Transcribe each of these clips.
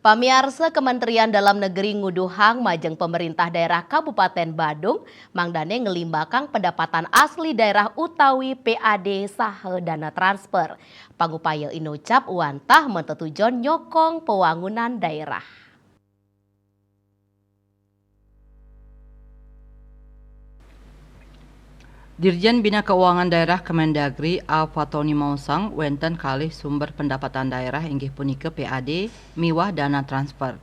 Pamiarsa Kementerian Dalam Negeri nguduhang majeng pemerintah daerah Kabupaten Badung mangdane ngelimbakang pendapatan asli daerah utawi PAD saha dana transfer. Pangupaya inucap wantah mentetujon nyokong pewangunan daerah. Dirjen Bina Keuangan Daerah Kemendagri Alfatoni Mausang wenten kalih sumber pendapatan daerah inggih punika PAD miwah dana transfer.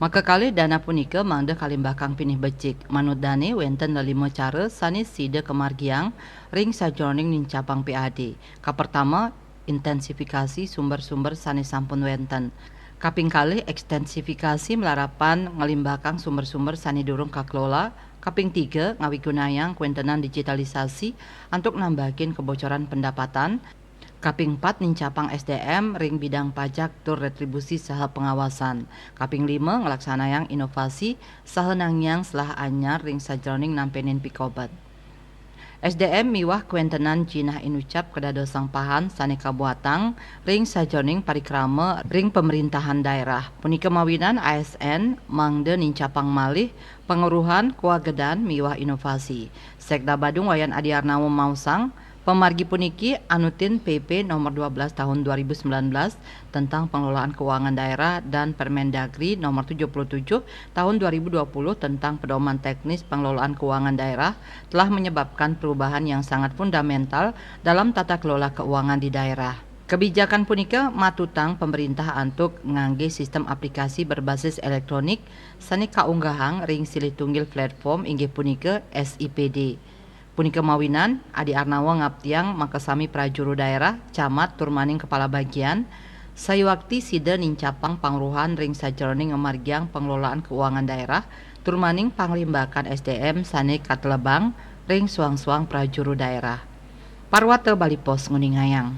Maka kalih dana punika mangda kalimbakang pinih becik. Manut dane wenten lelima cara sanis sida kemargiang ring sajroning nincapang PAD. Kapertama intensifikasi sumber-sumber sanis sampun wenten. Kaping kalih ekstensifikasi melarapan ngelimbakang sumber-sumber sani durung kakelola. Kaping 3 ngawigunayang kuentenan digitalisasi untuk nambahin kebocoran pendapatan. Kaping 4 nincapang SDM ring bidang pajak tur retribusi saha pengawasan. Kaping 5 ngelaksanayang inovasi saha nangyang selah anyar ring sajroning nampenin pikobat. SDM miwah kuentenan jinah inucap kedadosang pahan saneka buatang ring sajroning parikrama ring pemerintahan daerah. Punika mawinan ASN mangde nincapang malih penguruhan kuagedan miwah inovasi. Sekda Badung Wayan Adi Arnawo Mausang pemargi puniki anutin PP nomor 12 tahun 2019 tentang pengelolaan keuangan daerah dan Permendagri nomor 77 tahun 2020 tentang pedoman teknis pengelolaan keuangan daerah telah menyebabkan perubahan yang sangat fundamental dalam tata kelola keuangan di daerah. Kebijakan punika matutang pemerintah antuk ngangge sistem aplikasi berbasis elektronik sani kaunggahang ring silih tunggil platform inggih punika SIPD. Punika mawinan Adi Arnawa ngaptiang makasami prajuru daerah camat turmaning kepala bagian sayuakti sida nincapang pangruhan ring sajroning ngamargiang pengelolaan keuangan daerah turmaning panglimbakan SDM sane katlebang ring suang-suang prajuru daerah. Parwate Bali Pos Nguningayang.